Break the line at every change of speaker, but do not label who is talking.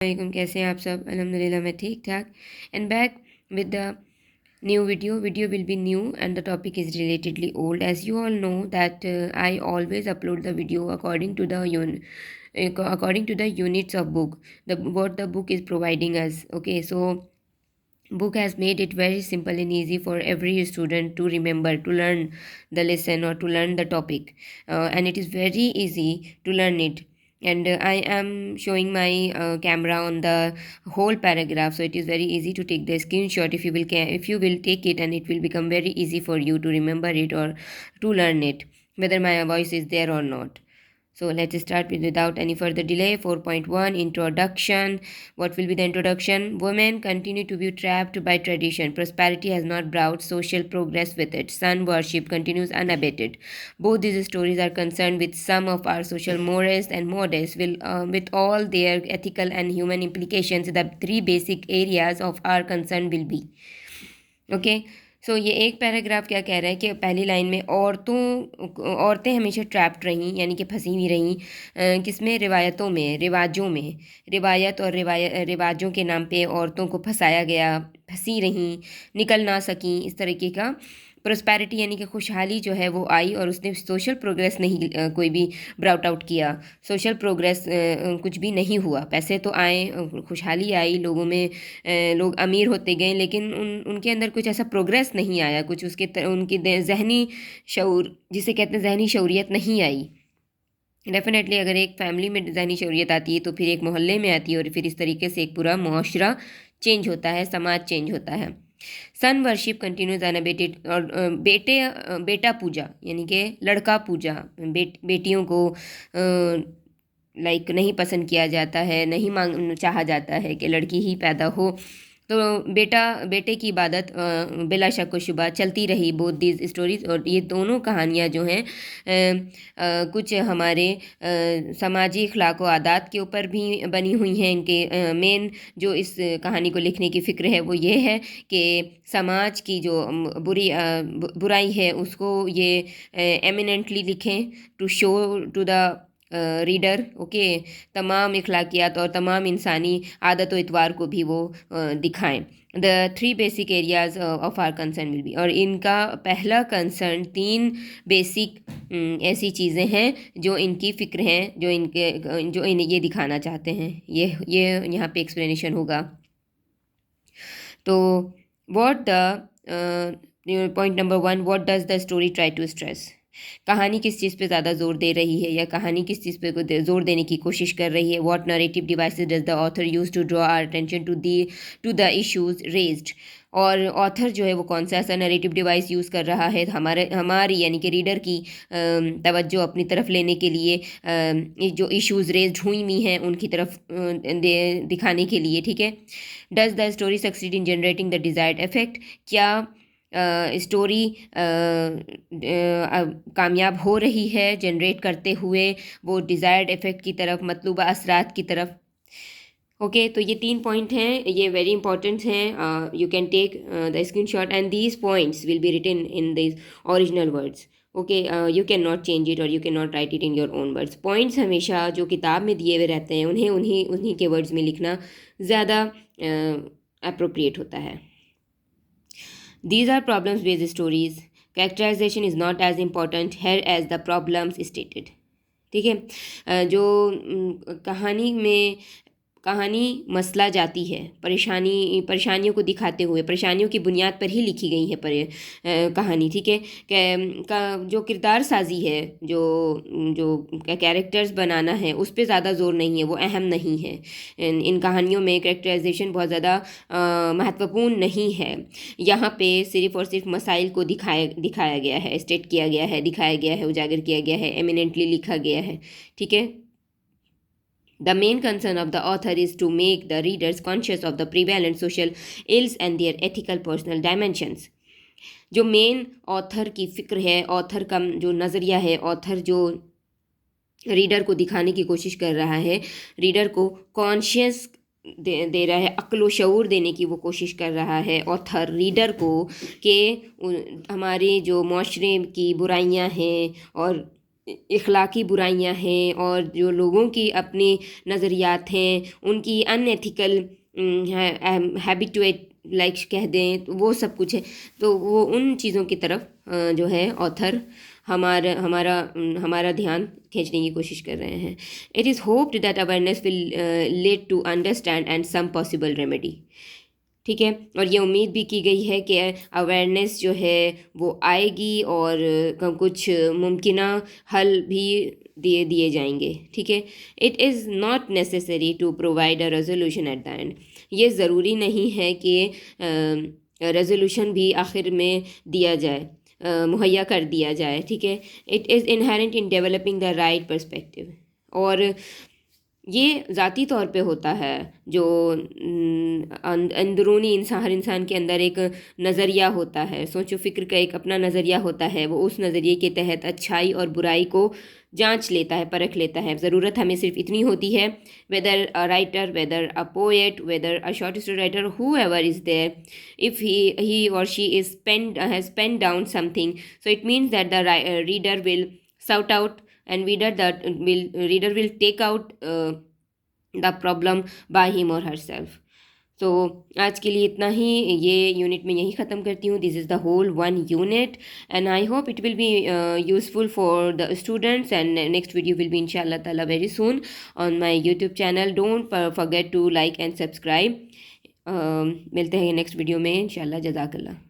वालेकुम, कैसे हैं आप सब? अल्हम्दुलिल्लाह मैं ठीक ठाक and back with the new video will be new and the topic is relatedly old. As you all know that I always upload the video according to the units of book, the what the book is providing us. Okay, so book has made it very simple and easy for every student to remember, to learn the lesson or to learn the topic, and it is very easy to learn it. And I am showing my camera on the whole paragraph, so it is very easy to take the screenshot if you will take it, and it will become very easy for you to remember it or to learn it, whether my voice is there or not. So let's start without any further delay. 4.1 Introduction. What will be the introduction? Women continue to be trapped by tradition. Prosperity has not brought social progress with it. Sun worship continues unabated. Both these stories are concerned with some of our social mores and modes, with all their ethical and human implications. The three basic areas of our concern will be. Okay. सो ये एक paragraph क्या कह रहा है कि पहली line में औरतें हमेशा ट्रैप्ड रहीं, यानी कि फंसी हुई रहीं किसमें? रिवायतों में, रिवाजों में। रिवायत और रिवाजों के नाम पे औरतों को फंसाया गया, फंसी रहीं, निकल ना सकीं, इस तरीके का। प्रोस्पैरिटी यानी कि खुशहाली जो है वो आई, और उसने सोशल प्रोग्रेस नहीं कोई भी ब्राउट आउट किया। सोशल प्रोग्रेस कुछ भी नहीं हुआ। पैसे तो आए, खुशहाली आई, लोगों में लोग अमीर होते गए, लेकिन उनके अंदर कुछ ऐसा प्रोग्रेस नहीं आया, कुछ उनकी जहनी शऊर, जिसे कहते हैं जहनी शऊरियत, नहीं आई। डेफिनेटली अगर एक फैमिली में जहनी शऊरियत आती है तो फिर एक मोहल्ले में आती है, और फिर इस तरीके से एक पूरा मुआशरा चेंज होता है, समाज चेंज होता है। सन वर्शिप कंटिन्यूज अनअबेटेड, और बेटा पूजा यानी कि लड़का पूजा, बेटियों को नहीं पसंद किया जाता है, नहीं चाहा जाता है कि लड़की ही पैदा हो। तो बेटे की इबादत बिला शक व शुबा चलती रही। बोथ दीज स्टोरीज, और ये दोनों कहानियाँ जो हैं कुछ हमारे समाजी अखलाक व आदात के ऊपर भी बनी हुई हैं। इनके मेन जो इस कहानी को लिखने की फ़िक्र है वो ये है कि समाज की जो बुराई है उसको ये एमिनेंटली लिखें, to show to the reader. Okay, तमाम इखलाकियात और तमाम इंसानी आदत व इतवार को भी वो दिखाएं। The three basic areas of our concern will be, और इनका पहला कंसर्न तीन बेसिक ऐसी चीज़ें हैं जो इनकी फ़िक्र हैं, जो इन्हें ये दिखाना चाहते हैं। ये यहाँ पे एक्सप्लेनेशन होगा। तो what the point number 1, what does the story try to stress? कहानी किस चीज़ पे ज़्यादा जोर दे रही है, या कहानी किस चीज़ पे जोर देने की कोशिश कर रही है? What narrative devices does the author use to draw our attention to the issues raised? और ऑथर जो है वो कौन सा ऐसा नरेटिव डिवाइस यूज़ कर रहा है हमारी यानी कि रीडर की तवज्जो अपनी तरफ लेने के लिए, जो इश्यूज़ रेज्ड हुई हुई हैं उनकी तरफ दिखाने के लिए। ठीक है। Does the story succeed in generating the desired effect? क्या स्टोरी कामयाब हो रही है जनरेट करते हुए वो डिज़ायर्ड इफ़ेक्ट की तरफ, मतलूबा असरात की तरफ? ओके, तो ये 3 पॉइंट हैं, ये वेरी इंपॉर्टेंट हैं। You can take the screenshot and these points will be written in this original words. Okay, you can not change it or you can not write it in your own words. Points हमेशा जो किताब में दिए हुए रहते हैं उन्हें उन्हीं के वर्ड्स में लिखना ज़्यादा अप्रोप्रिएट होता है। These are problems based stories. Characterization is not as important here as the problems stated. ठीक है। जो कहानी मसला जाती है, परेशानियों को दिखाते हुए, परेशानियों की बुनियाद पर ही लिखी गई है कहानी। ठीक है। जो किरदार साजी है, जो कैरेक्टर्स बनाना है, उस पर ज़्यादा जोर नहीं है, वो अहम नहीं है। इन कहानियों में कैरेक्टराइजेशन बहुत ज़्यादा महत्वपूर्ण नहीं है। यहाँ पे सिर्फ़ और सिर्फ मसाइल को दिखाया गया है, स्टेट किया गया है, दिखाया गया है, उजागर किया गया है, एमिनेंटली लिखा गया है। ठीक है। The main concern of the author is to make the readers conscious of the prevalent social ills and their ethical personal dimensions. जो मेन ऑथर की फ़िक्र है, ऑथर का जो नज़रिया है, ऑथर जो रीडर को दिखाने की कोशिश कर रहा है, रीडर को कॉन्शियस दे रहा है, अक्ल शऊर देने की वो कोशिश कर रहा है ऑथर रीडर को, कि हमारे जो माशरे की बुराइयां हैं और इखलाकी बुराइयां हैं और जो लोगों की अपनी नज़रियात हैं, उनकी अनएथिकल हैबिटुएट लाइक कह दें, तो वो सब कुछ है। तो वो उन चीज़ों की तरफ जो है ऑथर हमारा ध्यान खींचने की कोशिश कर रहे हैं। It is hoped that awareness will lead to understand and some possible remedy. ठीक है, और ये उम्मीद भी की गई है कि अवेयरनेस जो है वो आएगी और कुछ मुमकिन हल भी दिए दिए जाएंगे। ठीक है, it is not necessary to provide a resolution at the end. ये ज़रूरी नहीं है कि रेजोल्यूशन भी आखिर में दिया जाए, मुहैया कर दिया जाए। ठीक है, it is inherent in developing the right perspective. और ये ज़ाती तौर पे होता है, जो अंदरूनी इंसान, हर इंसान के अंदर एक नज़रिया होता है, सोचो फ़िक्र का एक अपना नज़रिया होता है। वो उस नज़रिए के तहत अच्छाई और बुराई को जांच लेता है, परख लेता है। ज़रूरत हमें सिर्फ इतनी होती है, whether a writer, whether a poet, whether a short story writer, whoever is there, if he or she is has pen down something, so it means that the reader will shout out and reader will take out the problem by him or herself. तो आज के लिए इतना ही, ये unit में यही ख़त्म करती हूँ। This is the whole one unit and I hope it will be useful for the students and next video will be इंशाल्लाह ताला very soon on my YouTube channel. Don't forget to like and subscribe. मिलते हैं next video में इंशाल्लाह। जज़ाकल्लाह।